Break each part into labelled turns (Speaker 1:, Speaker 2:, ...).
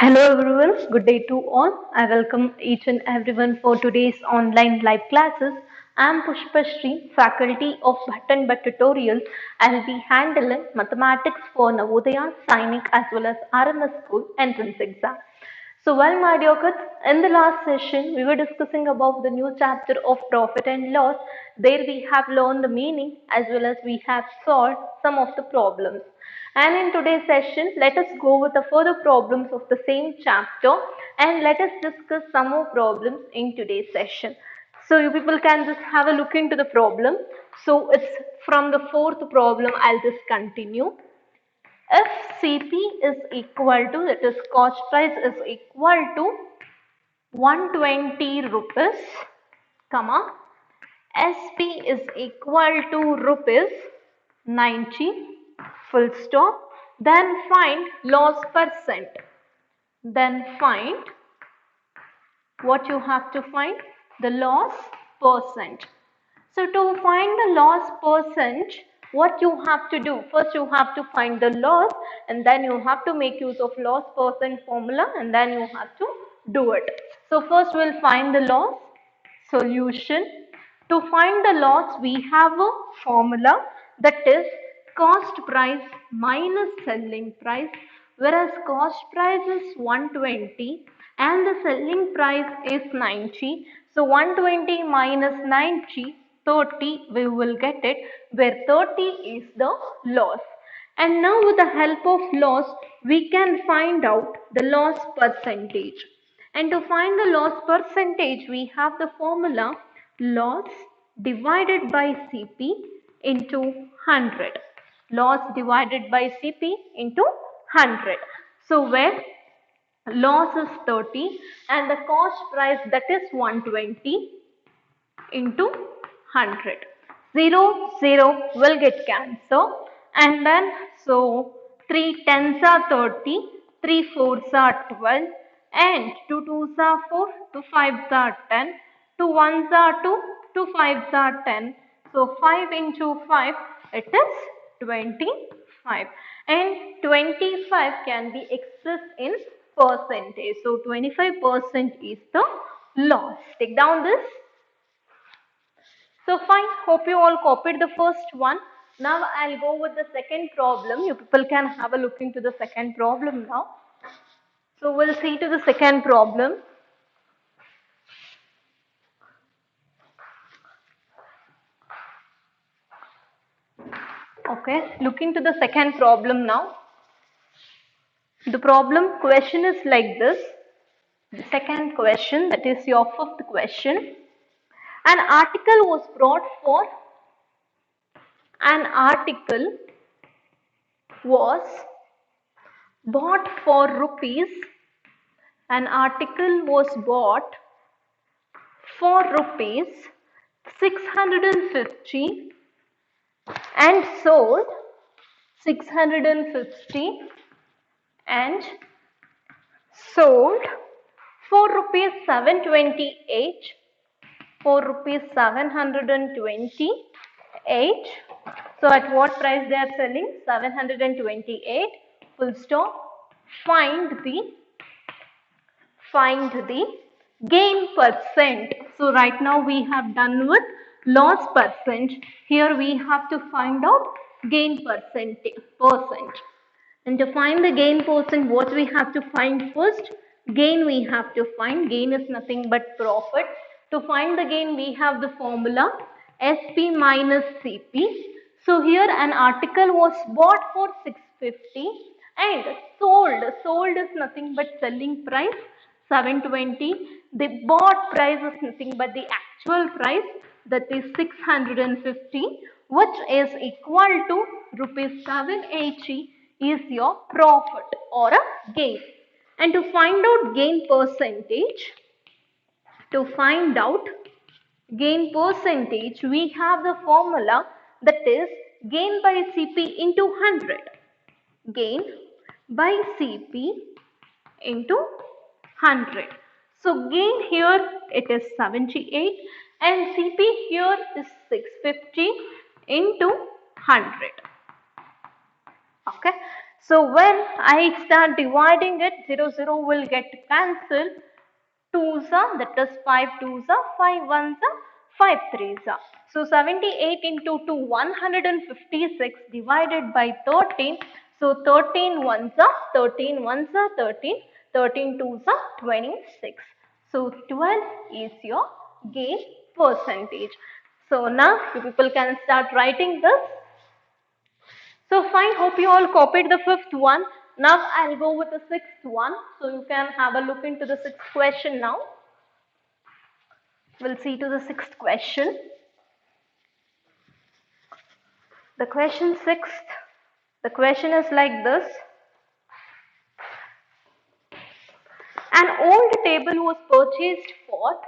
Speaker 1: Hello everyone, good day to all. I welcome each and everyone for today's online live classes. I am Pushpashri, faculty of Button But Tutorial. I will be handling mathematics for Navodaya, Sainik as well as RMS School entrance exam. So, well, my dear kids, in the last session, we were discussing about the new chapter of profit and loss. There we have learned the meaning as well as we have solved some of the problems. And in today's session, let us go with the further problems of the same chapter and let us discuss some more problems in today's session. So, you people can just have a look into the problem. So, it's from the fourth problem, I'll just continue. If CP is equal to, that is cost price is equal to 120 rupees, comma, SP is equal to rupees 90, full stop, then find loss percent. Then find what you have to find, the loss percent. So to find the loss percent, what you have to do, first you have to find the loss and then you have to make use of loss percent formula and then you have to do it. So first we'll find the loss. Solution. To find the loss, we have a formula that is cost price minus selling price, whereas cost price is 120 and the selling price is 90. So 120 minus 90, 30 we will get it, where 30 is the loss. And now with the help of loss, we can find out the loss percentage. And to find the loss percentage, we have the formula loss divided by CP into 100. Loss divided by CP into 100. So where loss is 30 and the cost price, that is 120 into 100. 0, 0 will get cancelled, and then so 3 tens are 30, 3 fours are 12, and 2 twos are 4, 2 fives are 10, 2 ones are 2, 2 fives are 10. So 5 into 5, it is 25, and 25 can be expressed in percentage. So 25% is the loss. Take down this. So fine, hope you all copied the first one. Now I'll go with the second problem. You people can have a look into the second problem now. So we'll see to the second problem. Okay, look into the second problem now. The problem question is like this. The second question, that is your fifth question. An article was brought for an article was bought for rupees. An article was bought for rupees 650 and sold 650 and sold for rupees 728, for rupees 728. So at what price they are selling? 728, full stop. Find the gain percent. So right now we have done with loss percent. Here we have to find out gain percent. And to find the gain percent, what we have to find first? Gain we have to find. Gain is nothing but profit. To find the gain, we have the formula SP minus CP. So here an article was bought for 650 and sold. Sold is nothing but selling price 720. The bought price is nothing but the actual price, that is 650, which is equal to rupees 780 is your profit or a gain. And to find out gain percentage, we have the formula that is gain by CP into 100. Gain by CP into 100. So gain here it is 78 and CP here is 650 into 100. Okay. So when I start dividing it, 0, 0 will get cancelled. 2s are, that is 5 2s are, 5 1s are, 5 3s are. So 78 into 2, 156 divided by 13. So 13 1s are, 13 1s are 13, 13 2s are 26. So 12 is your gain percentage. So now you people can start writing this. So fine, hope you all copied the fifth one. Now I'll go with the sixth one. So you can have a look into the sixth question now. We'll see to the sixth question. The question sixth. The question is like this. An old table was purchased for.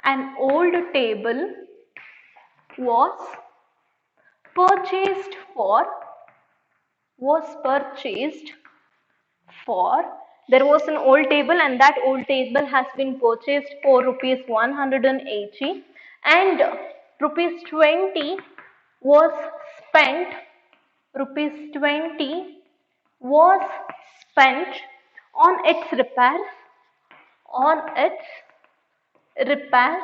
Speaker 1: An old table was purchased for. Was purchased for. There was an old table and that old table has been purchased for rupees 180 and rupees 20 was spent. Rupees 20 was spent on its repairs. On its repairs.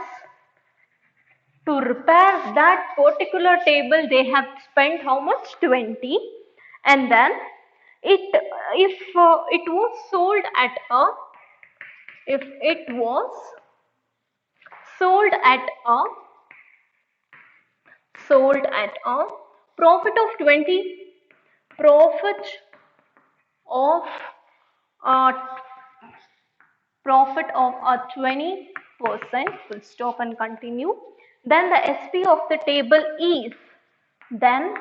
Speaker 1: To repair that particular table they have spent how much? 20. And then if it was sold at a sold at a profit of 20 profit of uh, profit of a 20%, full stop and continue, then the SP of the table is, then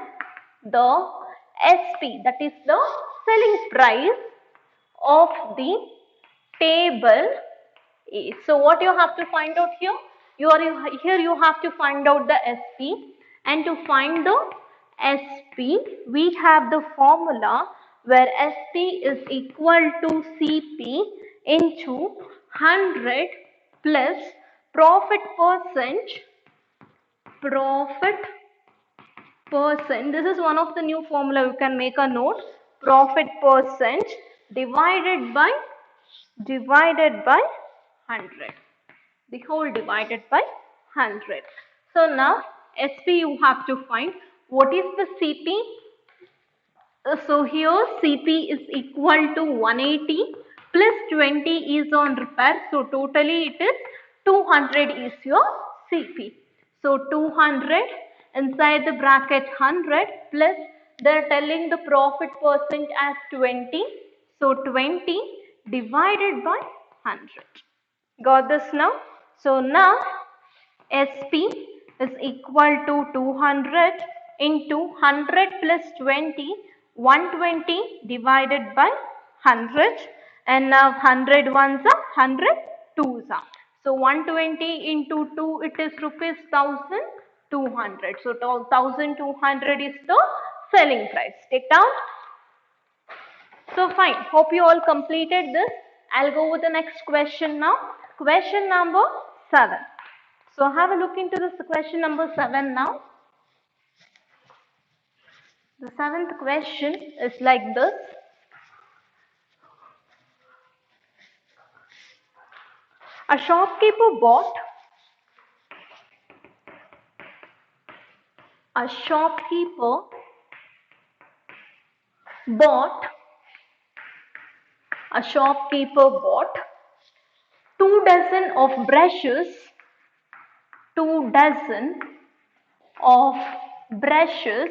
Speaker 1: the SP, that is the selling price of the table is. So what you have to find out here? Here you have to find out the SP, and to find the SP we have the formula where SP is equal to CP into 100 plus profit percent. This is one of the new formula, you can make a note. Profit percent divided by 100. The whole divided by 100. So now SP you have to find. What is the CP? So here CP is equal to 180 plus 20 is on repair. So totally it is 200 is your CP. So 200 inside the bracket 100 plus they are telling the profit percent as 20. So 20 divided by 100. Got this now? So now SP is equal to 200 into 100 plus 20, 120 divided by 100, and now 100 ones are 100 twos are. So 120 into 2 it is rupees 1200. So 1200 is the selling price. Take down. So fine, hope you all completed this. I'll go with the next question now. Question number 7. So have a look into this question number 7 now. The seventh question is like this. A shopkeeper bought two dozen of brushes.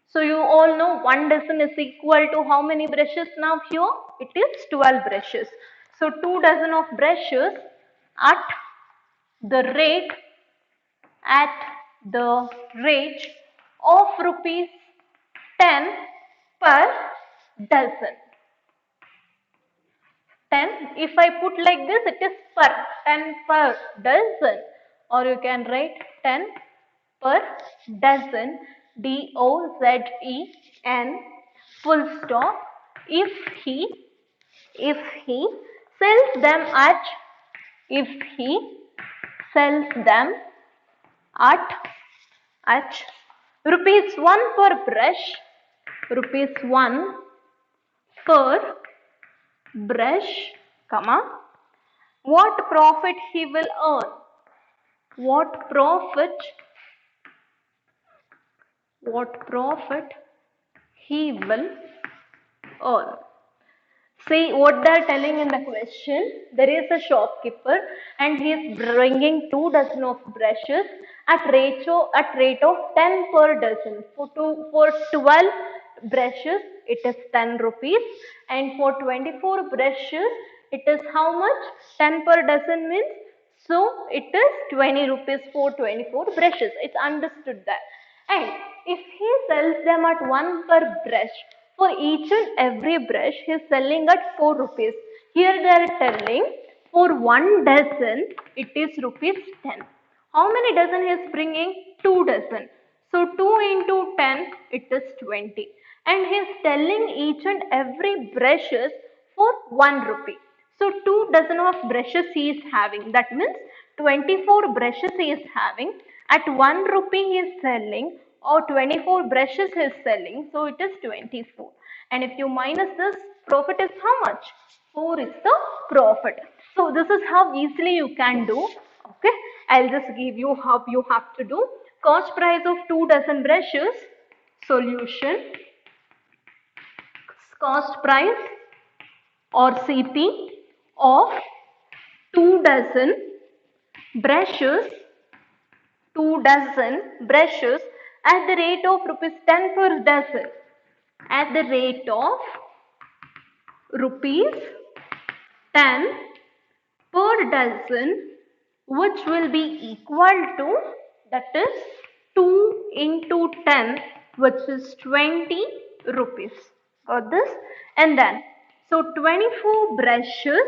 Speaker 1: So you all know 1 dozen is equal to how many brushes now here? It is 12 brushes. So 2 dozen of brushes at the rate of rupees 10 per dozen. 10, if I put like this, it is per, 10 per dozen, or you can write 10 per dozen, DOZEN, full stop. If he sells them at rupees 1 per brush, rupees 1 per brush, comma, what profit he will earn? What profit he will earn? See what they are telling in the question. There is a shopkeeper and he is bringing 2 dozen of brushes at rate of 10 per dozen. For 12 brushes it is 10 rupees, and for 24 brushes it is how much? 10 per dozen means, so it is 20 rupees for 24 brushes. It's understood that. And if he sells them at 1 per brush, for each and every brush he is selling at 4 rupees. Here they are telling for 1 dozen it is rupees 10. How many dozen he is bringing? 2 dozen. So 2 into 10 it is 20. And he is selling each and every brushes for 1 rupee. So 2 dozen of brushes he is having. That means 24 brushes he is having. At 1 rupee he is selling, or 24 brushes he is selling. So it is 24. And if you minus this, profit is how much? 4 is the profit. So this is how easily you can do. Okay. I'll just give you how you have to do. Cost price of 2 dozen brushes. Solution. Cost price or CP of 2 dozen brushes, 2 dozen brushes at the rate of rupees 10 per dozen, at the rate of rupees 10 per dozen, which will be equal to, that is 2 into 10, which is 20 rupees. Got this? And then, so 24 brushes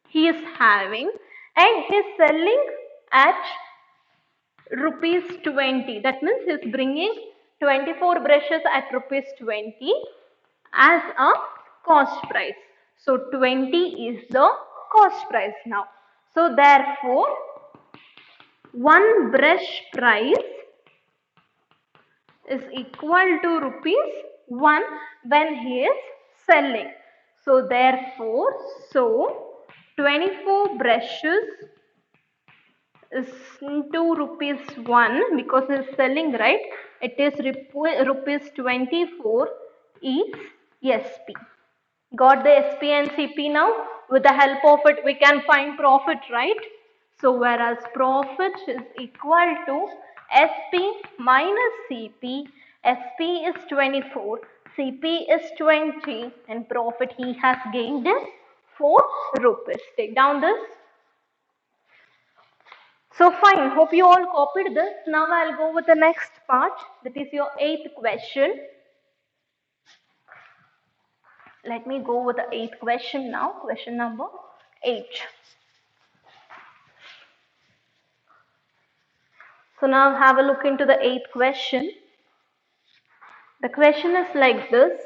Speaker 1: he is having, and he is selling at rupees 20. That means he is bringing 24 brushes at rupees 20 as a cost price. So 20 is the cost price now. So therefore, one brush price is equal to rupees 1 when he is selling. So therefore, 24 brushes is into rupees 1, because it is selling, right? It is rupees 24 is SP. Got the SP and CP now? With the help of it we can find profit, right? So whereas profit is equal to SP minus CP. SP is 24, CP is 20, and profit he has gained is 4 rupees. Take down this. So fine, hope you all copied this. Now I'll go with the next part, that is your 8th question. Let me go with the 8th question now, question number 8. So now have a look into the 8th question. The question is like this.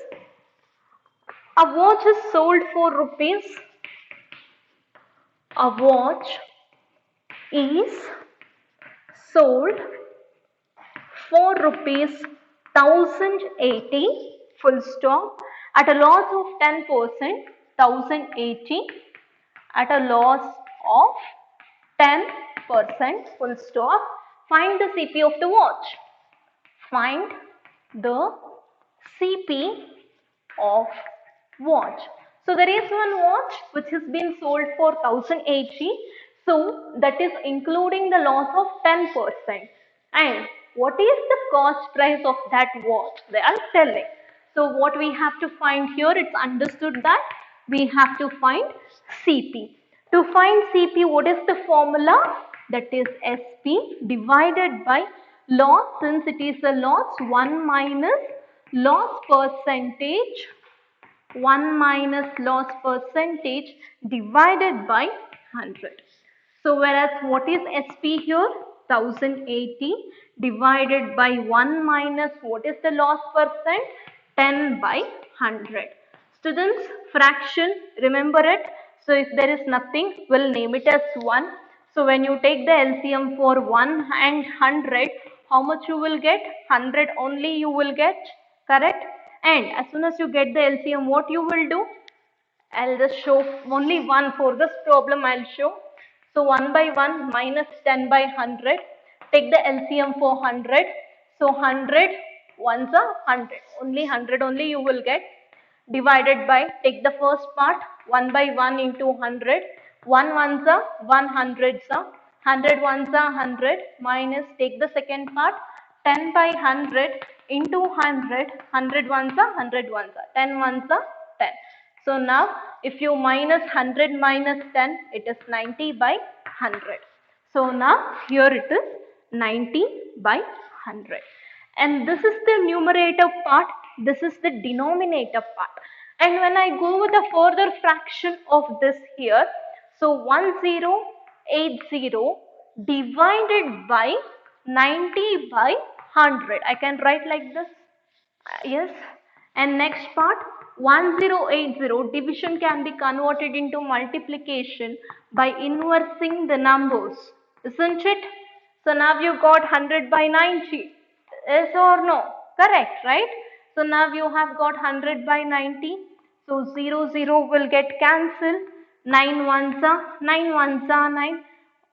Speaker 1: A watch is sold for rupees. A watch is sold for rupees 1080, full stop, at a loss of 10%, 1080, at a loss of 10%, full stop. Find the CP of the watch. Find the CP of watch. So there is one watch which has been sold for 1080. So that is including the loss of 10%. And what is the cost price of that watch? They are telling. So what we have to find here, it's understood that we have to find CP. To find CP, what is the formula? That is SP divided by loss, since it is a loss, 1 minus loss percentage, 1 minus loss percentage divided by 100. So whereas what is SP here? 1080 divided by 1 minus what is the loss percent? 10 by 100. Students, fraction, remember it. So if there is nothing, we'll name it as 1. So when you take the LCM for 1 and 100, how much you will get? 100 only you will get, correct? And as soon as you get the LCM, what you will do? I'll just show only one for this problem I'll show. So 1 by 1 minus 10 by 100. Take the LCM for 100. So 100 ones are 100. Only 100 only you will get. Divided by, take the first part, 1 by 1 into 100. 1 ones are 1 hundreds are. 100 ones are 100 minus, take the second part, 10 by 100 into 100. 100 ones are 100 ones are. 10 ones are 10. So now if you minus 100 minus 10, it is 90 by 100. So now here it is 90 by 100. And this is the numerator part, this is the denominator part. And when I go with a further fraction of this here, so 1080 divided by 90 by 100. I can write like this. Yes. And next part, 1080 division can be converted into multiplication by inversing the numbers, isn't it? So now you got 100 by 90. Yes or no? Correct, right? So now you have got 100 by 90. So 0 will get cancelled. 9 ones are 9,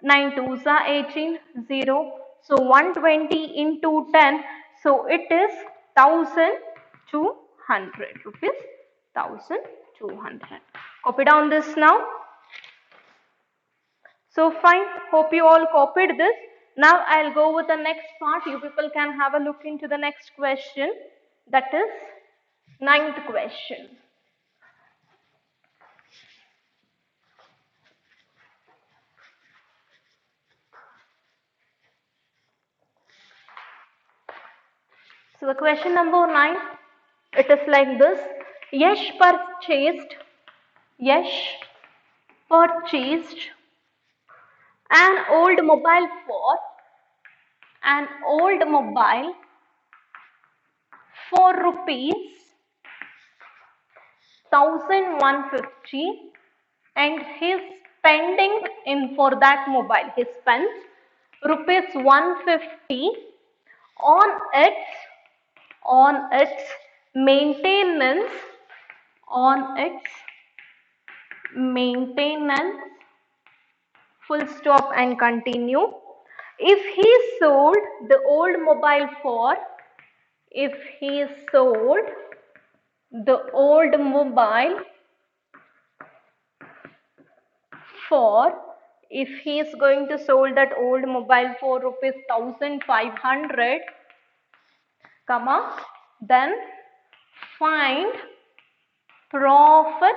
Speaker 1: 9 twos are 18, 0. So 120 into 10. So it is 1200 rupees. 1200. Copy down this now. So fine, hope you all copied this. Now I'll go with the next part. You people can have a look into the next question. That is 9th question. So the question number 9, it is like this. Yash purchased an old mobile for rupees 1150, and his spending in for that mobile, he spends rupees 150 on its maintenance, full stop and continue. If he sold the old mobile for, if he sold the old mobile for, if he is going to sold that old mobile for rupees 1500, comma, then find profit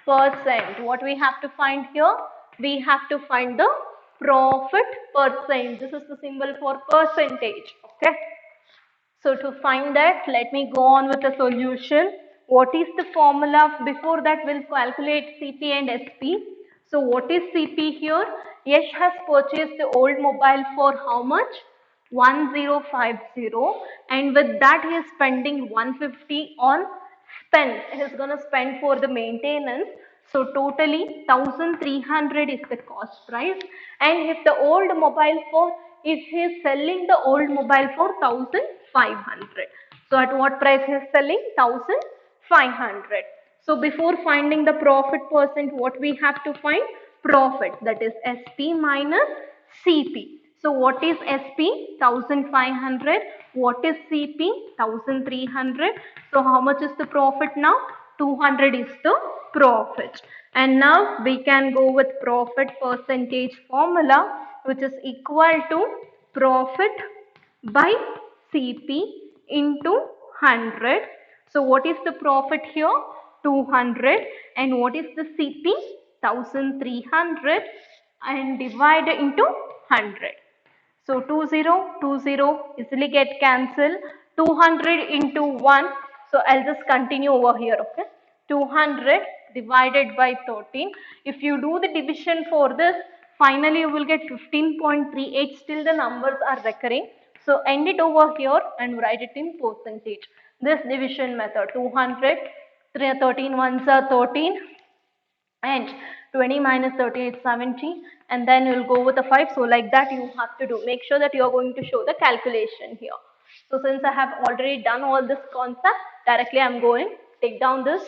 Speaker 1: percent. What we have to find here? We have to find the profit percent. This is the symbol for percentage. Okay. So to find that, let me go on with the solution. What is the formula? Before that, we'll calculate CP and SP. So what is CP here? Yash has purchased the old mobile for how much? 1050, and with that he is spending 150 on spend. He is going to spend for the maintenance. So totally 1300 is the cost price. And if the old mobile for, if he is selling the old mobile for 1500. So at what price he is selling? 1500. So before finding the profit percent, what we have to find? Profit, that is SP minus CP. So what is SP? 1500. What is CP? 1300. So how much is the profit now? 200 is the profit. And now we can go with profit percentage formula, which is equal to profit by CP into 100. So what is the profit here? 200. And what is the CP? 1300, and divide into 100. So 20 easily get cancelled. 200 into 1. So I'll just continue over here. Okay. 200 divided by 13. If you do the division for this, finally you will get 15.38. Still the numbers are recurring. So end it over here and write it in percentage. This division method, 200, 13 ones are 13, and 20 minus 30 is 70, and then you will go with the 5. So like that you have to do. Make sure that you are going to show the calculation here. So since I have already done all this concept, directly I'm going take down this